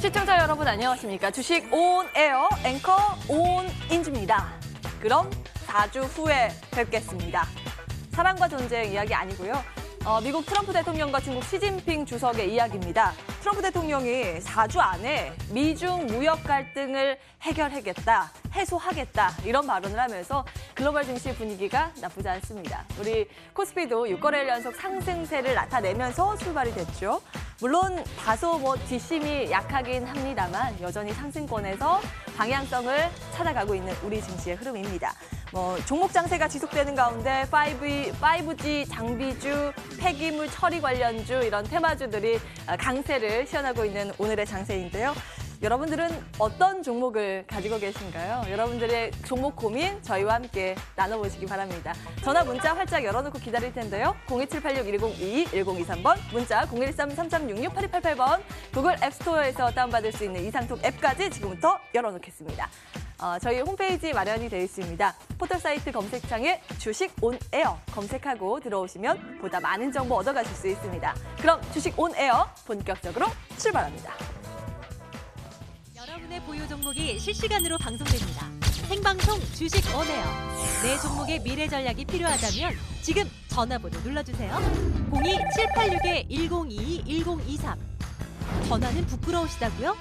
시청자 여러분 안녕하십니까. 주식 온에어 앵커 온인주입니다. 그럼 4주 후에 뵙겠습니다. 사랑과 전쟁 이야기 아니고요. 미국 트럼프 대통령과 중국 시진핑 주석의 이야기입니다. 트럼프 대통령이 4주 안에 미중 무역 갈등을 해결하겠다, 해소하겠다 이런 발언을 하면서 글로벌 증시 분위기가 나쁘지 않습니다. 우리 코스피도 6거래일 연속 상승세를 나타내면서 출발이 됐죠. 물론 다소 뒷심이 약하긴 합니다만 여전히 상승권에서 방향성을 찾아가고 있는 우리 증시의 흐름입니다. 종목 장세가 지속되는 가운데 5G 장비주, 폐기물 처리 관련주 이런 테마주들이 강세를 시현하고 있는 오늘의 장세인데요. 여러분들은 어떤 종목을 가지고 계신가요? 여러분들의 종목 고민 저희와 함께 나눠보시기 바랍니다. 전화 문자 활짝 열어놓고 기다릴 텐데요. 02786-1022, 1023번, 문자 013-3366-8288번, 구글 앱스토어에서 다운받을 수 있는 이상톡 앱까지 지금부터 열어놓겠습니다. 저희 홈페이지 마련이 되어 있습니다. 포털사이트 검색창에 주식 온에어 검색하고 들어오시면 보다 많은 정보 얻어가실 수 있습니다. 그럼 주식 온에어 본격적으로 출발합니다. 여러분의 보유 종목이 실시간으로 방송됩니다. 생방송 주식 온에어. 내 종목의 미래 전략이 필요하다면 지금 전화번호 눌러주세요. 02786-1022-1023. 전화는 부끄러우시다고요?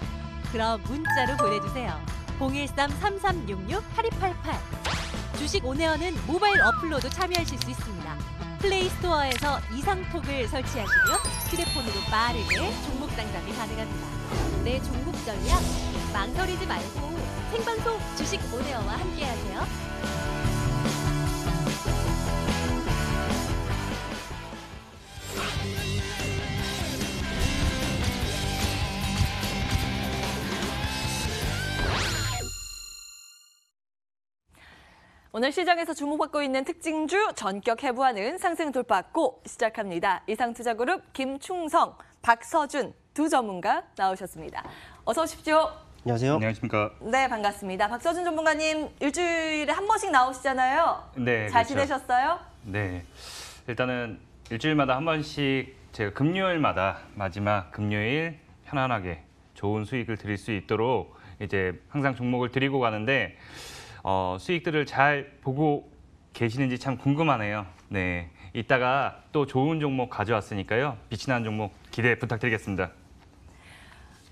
그럼 문자로 보내주세요. 013-3366-8288. 주식 온에어는 모바일 어플로도 참여하실 수 있습니다. 플레이스토어에서 이상톡을 설치하시고요. 휴대폰으로 빠르게 종목 상담이 가능합니다. 내 종목 전략 망설이지 말고 생방송 주식 온에어와 함께하세요. 오늘 시장에서 주목받고 있는 특징주 전격 해부하는 상승 돌파고 시작합니다. 이상투자그룹 김충성, 박서준 두 전문가 나오셨습니다. 어서 오십시오. 안녕하세요. 안녕하십니까. 네, 반갑습니다. 박서준 전문가님 일주일에 한 번씩 나오시잖아요. 네, 잘 그렇죠. 지내셨어요? 네, 일단은 일주일마다 한 번씩 제가 금요일마다 마지막 금요일 편안하게 좋은 수익을 드릴 수 있도록 이제 항상 종목을 드리고 가는데 수익들을 잘 보고 계시는지 참 궁금하네요. 네, 이따가 또 좋은 종목 가져왔으니까요. 빛이 나는 종목 기대 부탁드리겠습니다.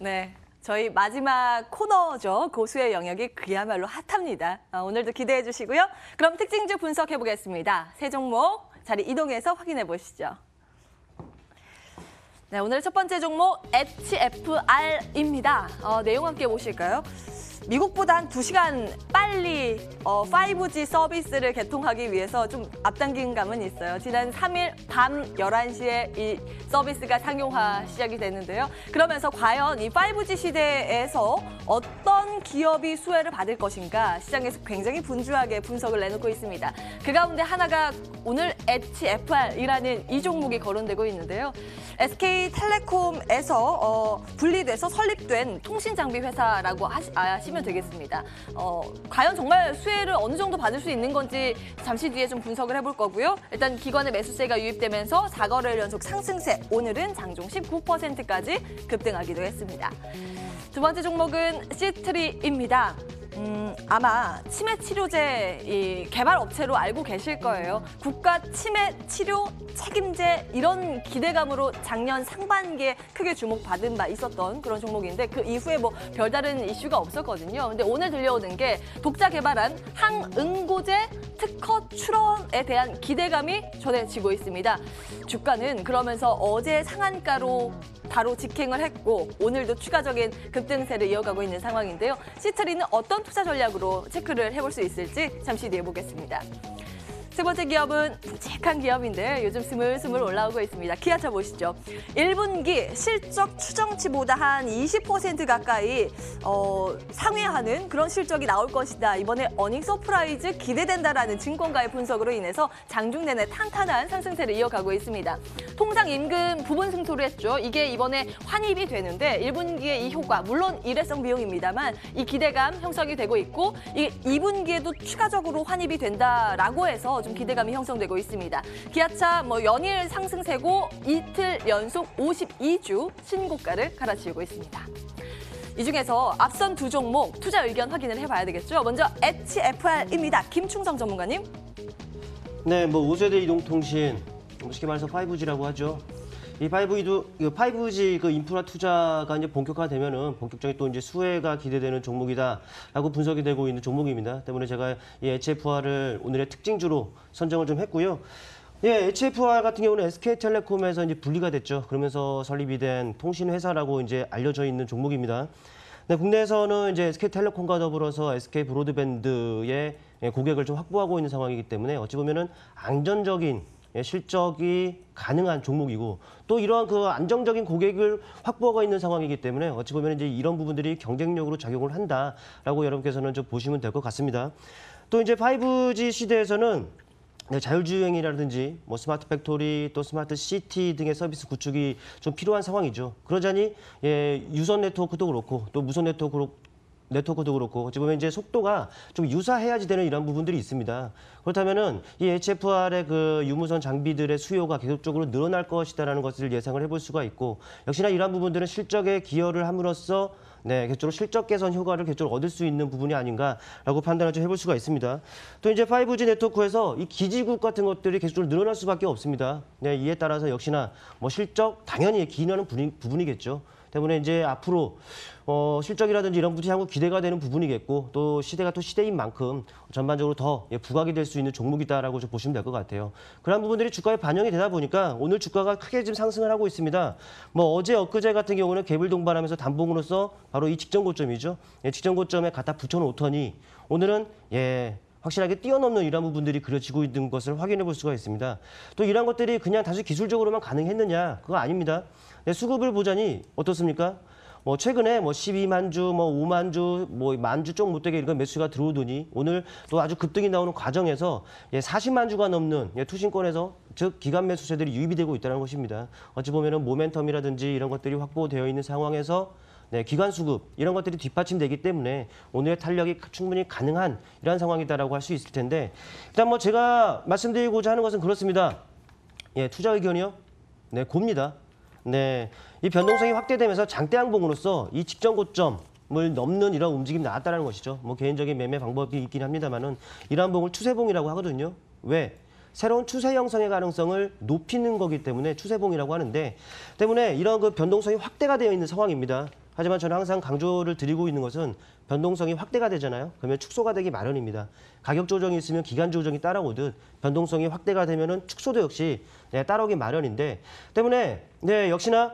네, 저희 마지막 코너죠. 고수의 영역이 그야말로 핫합니다. 오늘도 기대해 주시고요. 그럼 특징주 분석해 보겠습니다. 세 종목 자리 이동해서 확인해 보시죠. 네, 오늘 첫 번째 종목 HFR입니다. 내용 함께 보실까요? 미국보다 한 2시간 빨리 5G 서비스를 개통하기 위해서 좀 앞당긴 감은 있어요. 지난 3일 밤 11시에 이 서비스가 상용화 시작이 됐는데요. 그러면서 과연 이 5G 시대에서 어떤 기업이 수혜를 받을 것인가 시장에서 굉장히 분주하게 분석을 내놓고 있습니다. 그 가운데 하나가 오늘 HFR이라는 이 종목이 거론되고 있는데요. SK텔레콤에서 분리돼서 설립된 통신장비 회사라고 하시면 되겠습니다. 과연 정말 수혜를 어느 정도 받을 수 있는 건지 잠시 뒤에 좀 분석을 해볼 거고요. 일단 기관의 매수세가 유입되면서 4거래일 연속 상승세, 오늘은 장중 19%까지 급등하기도 했습니다. 두 번째 종목은 시트리입니다. 아마 치매 치료제 이 개발 업체로 알고 계실 거예요. 국가 치매 치료 책임제 이런 기대감으로 작년 상반기에 크게 주목받은 바 있었던 그런 종목인데 그 이후에 별다른 이슈가 없었거든요. 근데 오늘 들려오는 게 독자 개발한 항응고제 특허 출원에 대한 기대감이 전해지고 있습니다. 주가는 그러면서 어제 상한가로 바로 직행을 했고 오늘도 추가적인 급등세를 이어가고 있는 상황인데요. 시트리는 어떤 투자 전략으로 체크를 해볼 수 있을지 잠시 뒤에 보겠습니다. 세 번째 기업은 묵직한 기업인데 요즘 스물스물 올라오고 있습니다. 기아차 보시죠. 1분기 실적 추정치보다 한 20% 가까이 상회하는 그런 실적이 나올 것이다. 이번에 어닝 서프라이즈 기대된다라는 증권가의 분석으로 인해서 장중 내내 탄탄한 상승세를 이어가고 있습니다. 통상 임금 부분 승소를 했죠. 이게 이번에 환입이 되는데 1분기에 이 효과, 물론 일회성 비용입니다만 이 기대감 형성이 되고 있고 이 2분기에도 추가적으로 환입이 된다라고 해서 좀 기대감이 형성되고 있습니다. 기아차 연일 상승세고 이틀 연속 52주 신고가를 갈아치우고 있습니다. 이 중에서 앞선 두 종목 투자 의견 확인을 해봐야 되겠죠. 먼저 HFR입니다. 김충성 전문가님. 네, 뭐 5세대 이동통신, 쉽게 말해서 5G라고 하죠. 이 5G 그 인프라 투자가 이제 본격화되면은 본격적인 또 이제 수혜가 기대되는 종목이다라고 분석이 되고 있는 종목입니다. 때문에 제가 이 HFR을 오늘의 특징주로 선정을 좀 했고요. 예, HFR 같은 경우는 SK텔레콤에서 이제 분리가 됐죠. 그러면서 설립이 된 통신회사라고 이제 알려져 있는 종목입니다. 네, 국내에서는 이제 SK텔레콤과 더불어서 SK브로드밴드의 고객을 좀 확보하고 있는 상황이기 때문에 어찌 보면은 안전적인 실적이 가능한 종목이고 또 이러한 그 안정적인 고객을 확보하고 있는 상황이기 때문에 어찌 보면 이제 이런 부분들이 경쟁력으로 작용을 한다라고 여러분께서는 좀 보시면 될 것 같습니다. 또 이제 5G 시대에서는 자율주행이라든지 뭐 스마트 팩토리 또 스마트 시티 등의 서비스 구축이 좀 필요한 상황이죠. 그러자니 유선 네트워크도 그렇고 또 무선 네트워크도 그렇고 어찌 보면 이제 속도가 좀 유사해야지 되는 이런 부분들이 있습니다. 그렇다면은 이 HFR의 그 유무선 장비들의 수요가 계속적으로 늘어날 것이다라는 것을 예상을 해볼 수가 있고 역시나 이러한 부분들은 실적에 기여를 함으로써 계속적으로 실적 개선 효과를 계속적으로 얻을 수 있는 부분이 아닌가라고 판단을 좀 해볼 수가 있습니다. 또 이제 5G 네트워크에서 이 기지국 같은 것들이 계속적으로 늘어날 수밖에 없습니다. 이에 따라서 역시나 뭐 실적 당연히 기인하는 부분이겠죠. 때문에 이제 앞으로 실적이라든지 이런 부분이 향후 기대가 되는 부분이겠고 또 시대가 또 시대인 만큼 전반적으로 더 부각이 될 수 있는 종목이다라고 좀 보시면 될 것 같아요. 그런 부분들이 주가에 반영이 되다 보니까 오늘 주가가 크게 지금 상승을 하고 있습니다. 뭐 어제 엊그제 같은 경우는 갭을 동반하면서 단봉으로서 바로 이 직전 고점이죠. 직전 고점에 갖다 붙여놓더니 오늘은 확실하게 뛰어넘는 이런 부분들이 그려지고 있는 것을 확인해 볼 수가 있습니다. 또 이런 것들이 그냥 단지 기술적으로만 가능했느냐? 그거 아닙니다. 수급을 보자니 어떻습니까? 뭐 최근에 뭐 12만 주, 뭐 5만 주, 뭐 만 주 좀 못되게 이런 매수가 들어오더니 오늘 또 아주 급등이 나오는 과정에서 40만 주가 넘는 투신권에서 즉 기간 매수세들이 유입이 되고 있다는 것입니다. 어찌 보면은 모멘텀이라든지 이런 것들이 확보되어 있는 상황에서 기관 수급 이런 것들이 뒷받침되기 때문에 오늘의 탄력이 충분히 가능한 이러한 상황이다라고 할 수 있을 텐데 일단 뭐 제가 말씀드리고자 하는 것은 그렇습니다. 투자 의견이요? 곱니다. 이 변동성이 확대되면서 장대양봉으로서 이 직전 고점을 넘는 이런 움직임이 나왔다는 것이죠. 뭐 개인적인 매매 방법이 있긴 합니다만은 이러한 봉을 추세봉이라고 하거든요. 왜? 새로운 추세 형성의 가능성을 높이는 거기 때문에 추세봉이라고 하는데 때문에 이런 그 변동성이 확대가 되어 있는 상황입니다. 하지만 저는 항상 강조를 드리고 있는 것은 변동성이 확대가 되잖아요. 그러면 축소가 되기 마련입니다. 가격 조정이 있으면 기간 조정이 따라오듯 변동성이 확대가 되면은 축소도 역시 따라오기 마련인데 때문에 역시나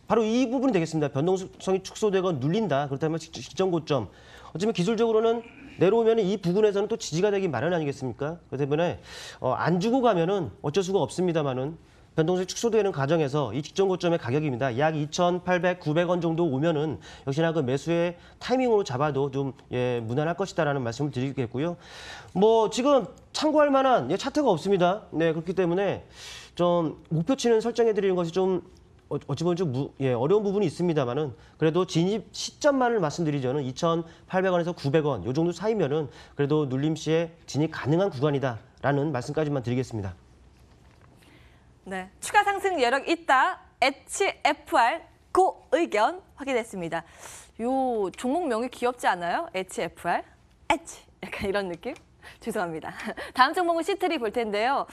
바로 이 부분이 되겠습니다. 변동성이 축소되건 눌린다. 그렇다면 직전 고점. 어쩌면 기술적으로는 내려오면 이 부분에서는 또 지지가 되기 마련 아니겠습니까? 그렇기 때문에 안 주고 가면은 어쩔 수가 없습니다만은 변동성이 축소되는 과정에서 이 직전 고점의 가격입니다. 약 2,800, 900원 정도 오면은 역시나 그 매수의 타이밍으로 잡아도 좀 무난할 것이다라는 말씀을 드리겠고요. 뭐 지금 참고할 만한 차트가 없습니다. 그렇기 때문에 좀 목표치는 설정해 드리는 것이 좀 어찌 보면 좀 어려운 부분이 있습니다만은 그래도 진입 시점만을 말씀드리자면 2,800원에서 900원 요 정도 사이면은 그래도 눌림 시에 진입 가능한 구간이다라는 말씀까지만 드리겠습니다. 추가 상승 여력 있다. HFR 고 의견 확인했습니다. 요 종목명이 귀엽지 않아요? HFR? 약간 이런 느낌? 죄송합니다. 다음 종목은 시트리 볼 텐데요.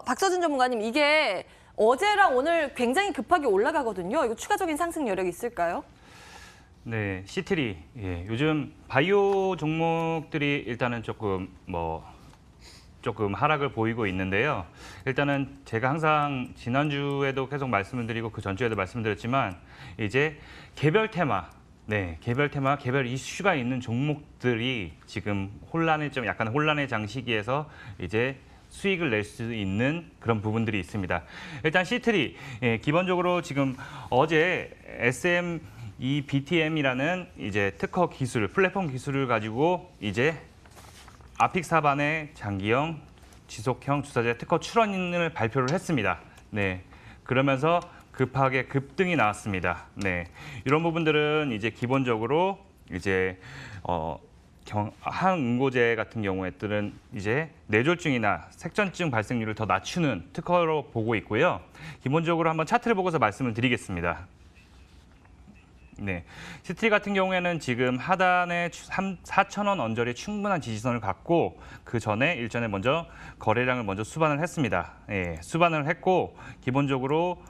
박서준 전문가님, 이게 어제랑 오늘 굉장히 급하게 올라가거든요. 이거 추가적인 상승 여력이 있을까요? 시트리. 요즘 바이오 종목들이 일단은 조금 하락을 보이고 있는데요. 일단은 제가 항상 지난주에도 계속 말씀을 드리고 그 전주에도 말씀드렸지만 이제 개별 테마, 개별 이슈가 있는 종목들이 지금 약간 혼란의 장시기에서 이제 수익을 낼 수 있는 그런 부분들이 있습니다. 일단 시트리, 기본적으로 지금 어제 SMEBTM이라는 이제 특허 기술, 플랫폼 기술을 가지고 이제 아픽사반의 장기형, 지속형 주사제 특허 출원을 발표를 했습니다. 그러면서 급하게 급등이 나왔습니다. 이런 부분들은 이제 기본적으로 이제 항응고제 같은 경우에들은 이제 뇌졸중이나 색전증 발생률을 더 낮추는 특허로 보고 있고요. 기본적으로 한번 차트를 보고서 말씀을 드리겠습니다. 네, 시트리 같은 경우에는 지금 하단에 4,000원 언저리에 충분한 지지선을 갖고 그 전에 일전에 먼저 거래량을 먼저 수반을 했습니다. 예, 수반을 했고 기본적으로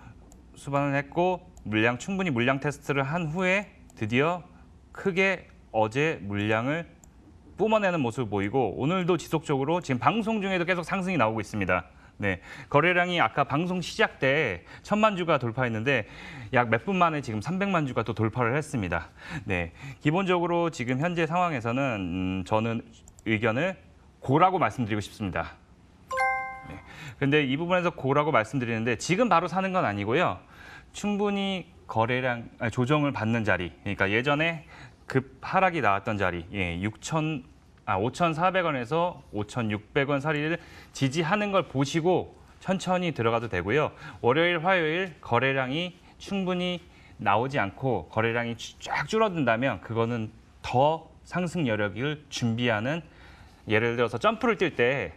수반을 했고 충분히 물량 테스트를 한 후에 드디어 크게 어제 물량을 뿜어내는 모습을 보이고 오늘도 지속적으로 지금 방송 중에도 계속 상승이 나오고 있습니다. 네, 거래량이 아까 방송 시작 때 1,000만 주가 돌파했는데 약 몇 분 만에 지금 300만 주가 또 돌파를 했습니다. 네, 기본적으로 지금 현재 상황에서는 저는 의견을 고라고 말씀드리고 싶습니다. 네, 근데 이 부분에서 고라고 말씀드리는데 지금 바로 사는 건 아니고요. 충분히 거래량 조정을 받는 자리, 그러니까 예전에 급 하락이 나왔던 자리, 5,400원에서 5,600원 사이를 지지하는 걸 보시고 천천히 들어가도 되고요. 월요일, 화요일 거래량이 충분히 나오지 않고 거래량이 쫙 줄어든다면 그거는 더 상승 여력을 준비하는, 예를 들어서 점프를 뛸 때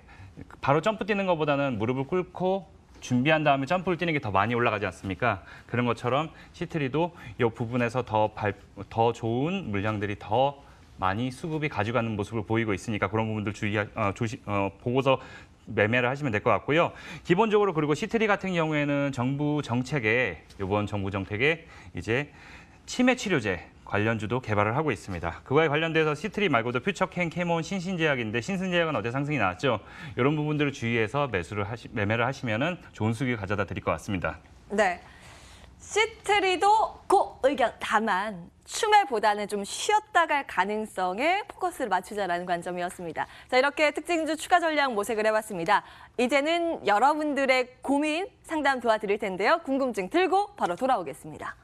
바로 점프 뛰는 것보다는 무릎을 꿇고 준비한 다음에 점프를 뛰는 게 더 많이 올라가지 않습니까? 그런 것처럼 시트리도 이 부분에서 더 좋은 물량들이 더 많이 수급이 가져가는 모습을 보이고 있으니까 그런 부분들 보고서 매매를 하시면 될 것 같고요. 기본적으로 그리고 시트리 같은 경우에는 정부 정책에 이번 정부 정책에 이제 치매 치료제 관련주도 개발을 하고 있습니다. 그거에 관련돼서 시트리 말고도 퓨처캔, 캐몬, 신신제약인데 신신제약은 어제 상승이 나왔죠. 이런 부분들을 주의해서 매매를 하시면은 좋은 수익을 가져다 드릴 것 같습니다. 네. 시트리도 고 의견 다만 추매보다는 좀 쉬었다 갈 가능성에 포커스를 맞추자라는 관점이었습니다. 자, 이렇게 특징주 추가 전략 모색을 해봤습니다. 이제는 여러분들의 고민 상담 도와드릴 텐데요. 궁금증 들고 바로 돌아오겠습니다.